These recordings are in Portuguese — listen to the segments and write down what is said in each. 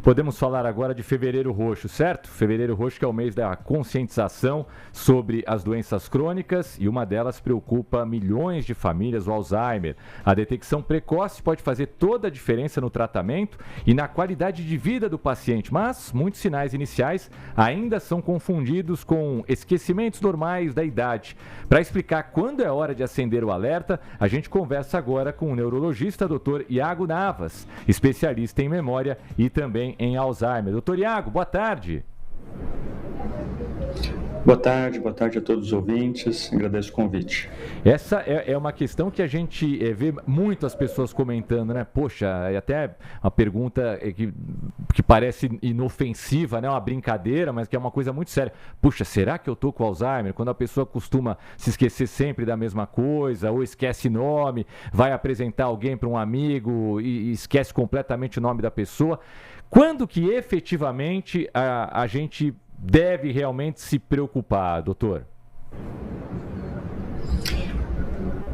podemos falar agora de Fevereiro Roxo, certo? Fevereiro Roxo que é o mês da conscientização sobre as doenças crônicas e uma delas preocupa milhões de famílias, o Alzheimer. A detecção precoce pode fazer toda a diferença no tratamento e na qualidade de vida do paciente, mas muitos sinais iniciais ainda são confundidos com esquecimentos normais da idade. Para explicar quando é hora de acender o alerta, a gente conversa agora com o neurologista Dr. Iago Navas, especialista em memória e também em Alzheimer. Doutor Iago, boa tarde. Boa tarde a todos os ouvintes, agradeço o convite. Essa é uma questão que a gente vê muito as pessoas comentando, né? Poxa, é até uma pergunta que parece inofensiva, né? Uma brincadeira, mas que é uma coisa muito séria. Puxa, será que eu tô com Alzheimer? Quando a pessoa costuma se esquecer sempre da mesma coisa, ou esquece nome, vai apresentar alguém para um amigo e esquece completamente o nome da pessoa. Quando que efetivamente a gente deve realmente se preocupar, doutor?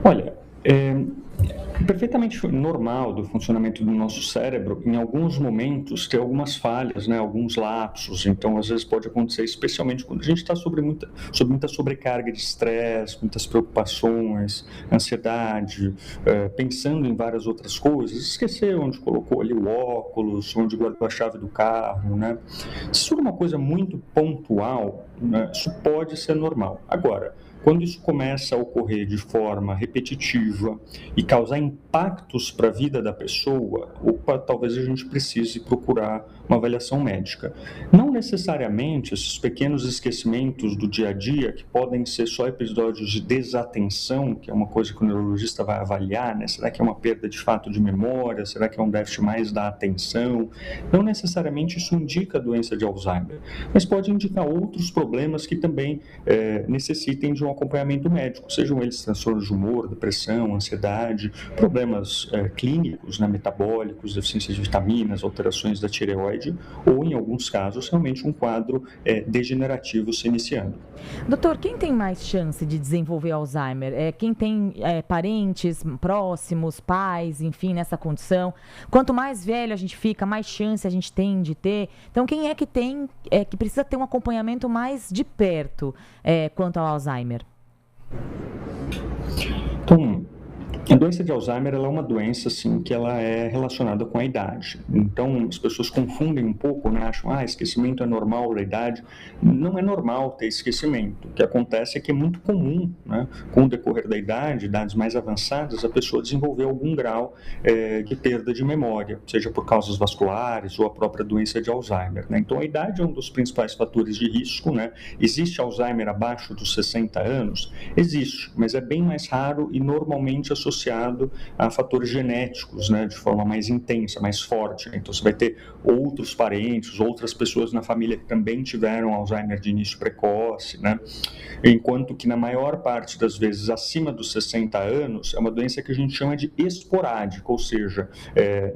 Olha, é perfeitamente normal do funcionamento do nosso cérebro, em alguns momentos, ter algumas falhas, né, alguns lapsos. Então, às vezes pode acontecer, especialmente quando a gente está sob muita sobrecarga de estresse, muitas preocupações, ansiedade, pensando em várias outras coisas, esquecer onde colocou ali o óculos, onde guardou a chave do carro, né? Se for uma coisa muito pontual, né, isso pode ser normal. Agora, quando isso começa a ocorrer de forma repetitiva e causar impactos para a vida da pessoa, talvez a gente precise procurar uma avaliação médica. Não necessariamente esses pequenos esquecimentos do dia a dia, que podem ser só episódios de desatenção, que é uma coisa que o neurologista vai avaliar, né? Será que é uma perda de fato de memória? Será que é um déficit mais da atenção? Não necessariamente isso indica a doença de Alzheimer, mas pode indicar outros problemas que também necessitem de um acompanhamento médico, sejam eles transtornos de humor, depressão, ansiedade, problemas clínicos, né, metabólicos, deficiência de vitaminas, alterações da tireoide, ou em alguns casos realmente um quadro degenerativo se iniciando. Doutor, quem tem mais chance de desenvolver Alzheimer? Quem tem parentes próximos, pais, enfim, nessa condição? Quanto mais velho a gente fica, mais chance a gente tem de ter. Então, quem é que precisa ter um acompanhamento mais de perto quanto ao Alzheimer? Então, a doença de Alzheimer ela é uma doença assim, que ela é relacionada com a idade. Então, as pessoas confundem um pouco, né? Acham, esquecimento é normal da idade. Não é normal ter esquecimento. O que acontece é que é muito comum, né? Com o decorrer da idade, idades mais avançadas, a pessoa desenvolver algum grau de perda de memória, seja por causas vasculares ou a própria doença de Alzheimer, né? Então, a idade é um dos principais fatores de risco, né? Existe Alzheimer abaixo dos 60 anos? Existe, mas é bem mais raro e normalmente associado a fatores genéticos, né, de forma mais intensa, mais forte. Então, você vai ter outros parentes, outras pessoas na família que também tiveram Alzheimer de início precoce, né? Enquanto que, na maior parte das vezes, acima dos 60 anos, é uma doença que a gente chama de esporádica, ou seja,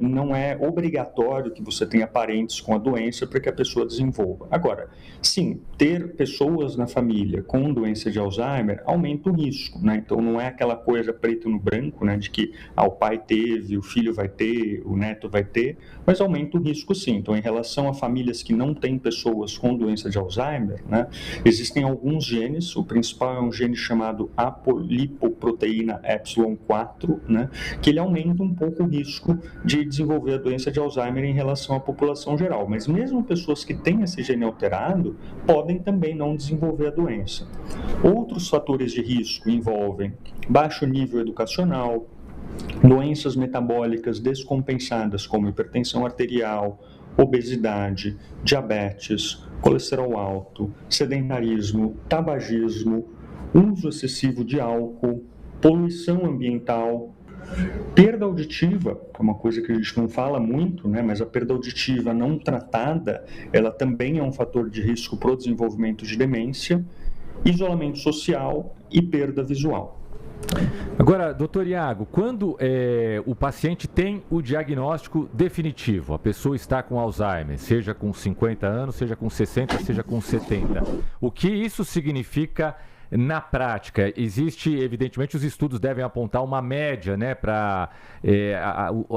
não é obrigatório que você tenha parentes com a doença para que a pessoa desenvolva. Agora, sim, ter pessoas na família com doença de Alzheimer aumenta o risco, né? Então, não é aquela coisa preto no branco, né, de que o pai teve, o filho vai ter, o neto vai ter, mas aumenta o risco sim. Então, em relação a famílias que não têm pessoas com doença de Alzheimer, né, existem alguns genes, o principal é um gene chamado apolipoproteína epsilon-4, né, que ele aumenta um pouco o risco de desenvolver a doença de Alzheimer em relação à população geral, mas mesmo pessoas que têm esse gene alterado podem também não desenvolver a doença. Outros fatores de risco envolvem baixo nível educacional, doenças metabólicas descompensadas como hipertensão arterial, obesidade, diabetes, colesterol alto, sedentarismo, tabagismo, uso excessivo de álcool, poluição ambiental, perda auditiva, que é uma coisa que a gente não fala muito, né, mas a perda auditiva não tratada, ela também é um fator de risco para o desenvolvimento de demência, isolamento social e perda visual. Agora, doutor Iago, quando o paciente tem o diagnóstico definitivo, a pessoa está com Alzheimer, seja com 50 anos, seja com 60, seja com 70, o que isso significa na prática? Existe, evidentemente, os estudos devem apontar uma média, né, para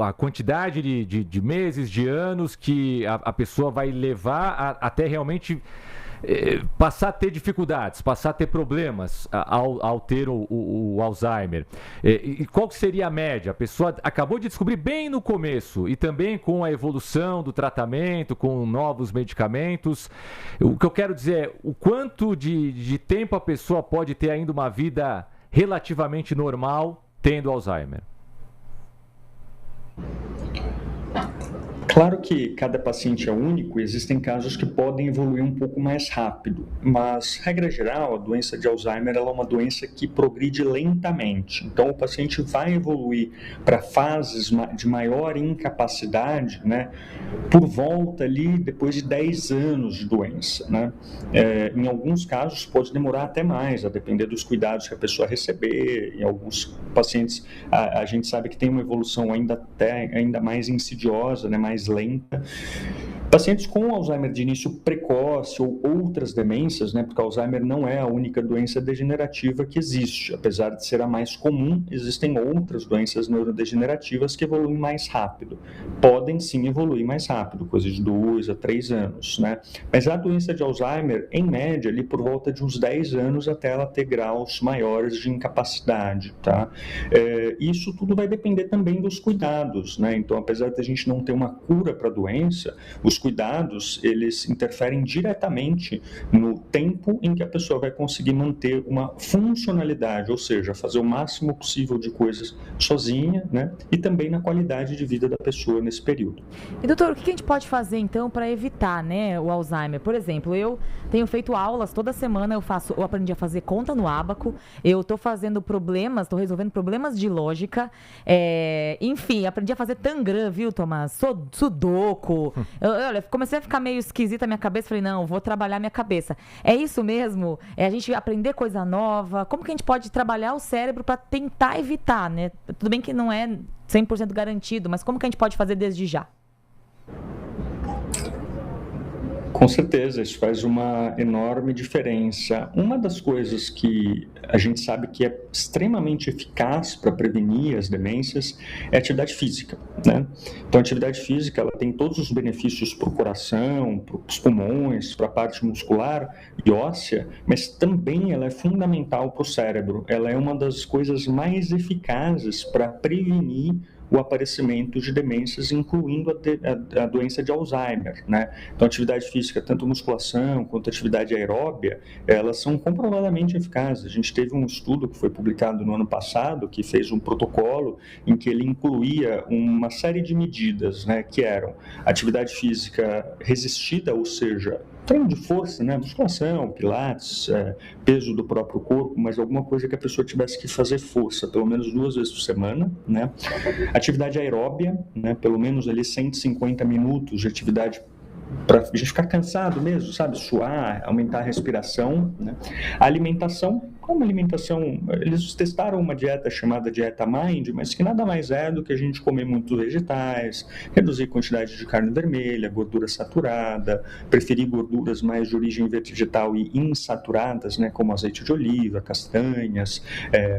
a quantidade de meses, de anos que a pessoa vai levar até realmente passar a ter dificuldades, passar a ter problemas ao ter o Alzheimer. E qual que seria a média? A pessoa acabou de descobrir bem no começo e também com a evolução do tratamento, com novos medicamentos. O que eu quero dizer é o quanto de tempo a pessoa pode ter ainda uma vida relativamente normal tendo Alzheimer. Claro que cada paciente é único, existem casos que podem evoluir um pouco mais rápido, mas, regra geral, a doença de Alzheimer ela é uma doença que progride lentamente. Então, o paciente vai evoluir para fases de maior incapacidade, né, por volta ali depois de 10 anos de doença, né? Em alguns casos, pode demorar até mais, a depender dos cuidados que a pessoa receber. Em alguns pacientes, a gente sabe que tem uma evolução ainda mais insidiosa, né, mais lenta. Pacientes com Alzheimer de início precoce ou outras demências, né, porque Alzheimer não é a única doença degenerativa que existe, apesar de ser a mais comum, existem outras doenças neurodegenerativas que evoluem mais rápido. Podem sim evoluir mais rápido, coisa de 2 a 3 anos, né? Mas a doença de Alzheimer, em média, ali por volta de uns 10 anos até ela ter graus maiores de incapacidade, tá? Isso tudo vai depender também dos cuidados, né? Então, apesar de a gente não ter uma cura para a doença, os cuidados, eles interferem diretamente no tempo em que a pessoa vai conseguir manter uma funcionalidade, ou seja, fazer o máximo possível de coisas sozinha, né? E também na qualidade de vida da pessoa nesse período. E, doutor, o que a gente pode fazer, então, para evitar, né, o Alzheimer? Por exemplo, eu tenho feito aulas, toda semana eu aprendi a fazer conta no Abaco, eu estou resolvendo problemas de lógica, enfim, aprendi a fazer Tangram, viu, Tomás? Sudoku, olha, comecei a ficar meio esquisita a minha cabeça, falei, não, vou trabalhar minha cabeça. É isso mesmo? É a gente aprender coisa nova? Como que a gente pode trabalhar o cérebro para tentar evitar, né? Tudo bem que não é 100% garantido, mas como que a gente pode fazer desde já? Com certeza, isso faz uma enorme diferença. Uma das coisas que a gente sabe que é extremamente eficaz para prevenir as demências é a atividade física, né? Então, a atividade física ela tem todos os benefícios para o coração, para os pulmões, para a parte muscular e óssea, mas também ela é fundamental para o cérebro. Ela é uma das coisas mais eficazes para prevenir o aparecimento de demências, incluindo a doença de Alzheimer, né? Então, atividade física, tanto musculação quanto atividade aeróbia, elas são comprovadamente eficazes. A gente teve um estudo que foi publicado no ano passado, que fez um protocolo em que ele incluía uma série de medidas, né, que eram atividade física resistida, ou seja, treino de força, né, musculação, pilates, peso do próprio corpo, mas alguma coisa que a pessoa tivesse que fazer força, pelo menos 2 vezes por semana, né? Atividade aeróbia, né, pelo menos ali 150 minutos de atividade para a gente ficar cansado mesmo, sabe? Suar, aumentar a respiração, né? A alimentação, como alimentação, eles testaram uma dieta chamada dieta Mind, mas que nada mais é do que a gente comer muitos vegetais, reduzir a quantidade de carne vermelha, gordura saturada, preferir gorduras mais de origem vegetal e insaturadas, né? Como azeite de oliva, castanhas,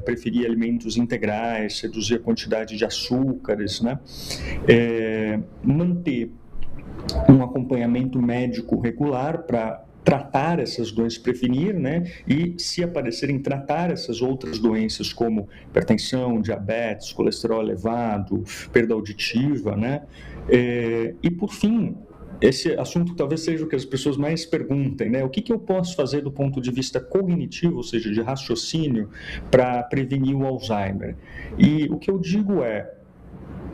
preferir alimentos integrais, reduzir a quantidade de açúcares, né? Manter um acompanhamento médico regular para tratar essas doenças, prevenir, né? E se aparecerem, tratar essas outras doenças como hipertensão, diabetes, colesterol elevado, perda auditiva, né? E por fim, esse assunto talvez seja o que as pessoas mais perguntem, né? O que eu posso fazer do ponto de vista cognitivo, ou seja, de raciocínio, para prevenir o Alzheimer? E o que eu digo é,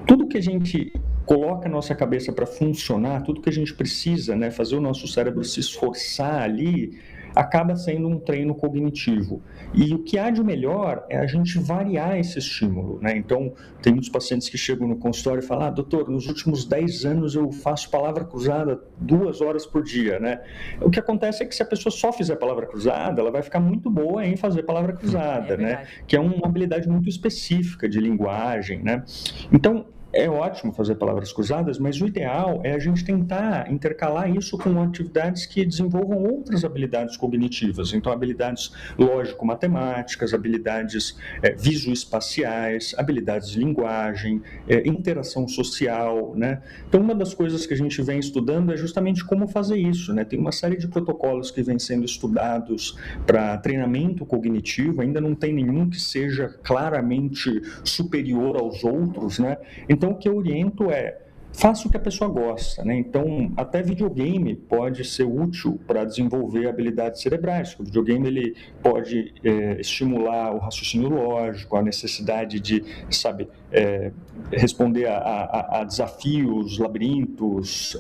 tudo que a gente coloca a nossa cabeça para funcionar, tudo que a gente precisa, né, fazer o nosso cérebro se esforçar ali, acaba sendo um treino cognitivo. E o que há de melhor é a gente variar esse estímulo, né? Então, tem muitos pacientes que chegam no consultório e falam, doutor, nos últimos 10 anos eu faço palavra cruzada 2 horas por dia, né? O que acontece é que se a pessoa só fizer palavra cruzada, ela vai ficar muito boa em fazer palavra cruzada, né? Que é uma habilidade muito específica de linguagem, né? Então, É ótimo fazer palavras cruzadas, mas o ideal é a gente tentar intercalar isso com atividades que desenvolvam outras habilidades cognitivas. Então, habilidades lógico-matemáticas, habilidades visoespaciais, habilidades de linguagem, interação social, né? Então, uma das coisas que a gente vem estudando é justamente como fazer isso, né? Tem uma série de protocolos que vêm sendo estudados para treinamento cognitivo, ainda não tem nenhum que seja claramente superior aos outros, né? Então, o que eu oriento faça o que a pessoa gosta, né? Então, até videogame pode ser útil para desenvolver habilidades cerebrais. O videogame ele pode estimular o raciocínio lógico, a necessidade de, responder a desafios, labirintos,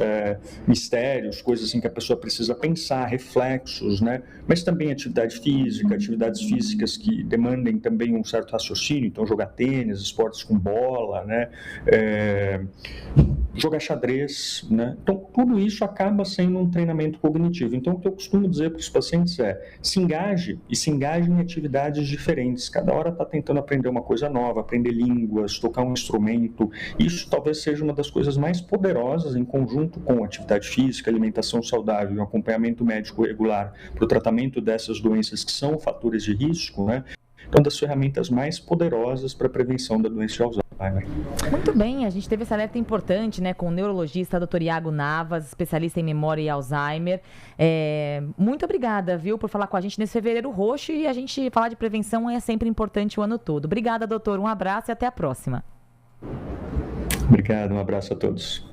mistérios, coisas assim que a pessoa precisa pensar, reflexos, né? Mas também atividade física, atividades físicas que demandem também um certo raciocínio, então jogar tênis, esportes com bola, né? Jogar xadrez, né? Então, tudo isso acaba sendo um treinamento cognitivo. Então, o que eu costumo dizer para os pacientes se engaje em atividades diferentes. Cada hora está tentando aprender uma coisa nova, aprender línguas, tocar um instrumento. Isso talvez seja uma das coisas mais poderosas em conjunto com atividade física, alimentação saudável e um acompanhamento médico regular para o tratamento dessas doenças que são fatores de risco, né? Então, das ferramentas mais poderosas para a prevenção da doença de Alzheimer. Muito bem, a gente teve esse alerta importante, né, com o neurologista Dr. Iago Navas, especialista em memória e Alzheimer. Muito obrigada, viu, por falar com a gente nesse Fevereiro Roxo, e a gente falar de prevenção é sempre importante o ano todo. Obrigada, doutor, um abraço e até a próxima. Obrigado, um abraço a todos.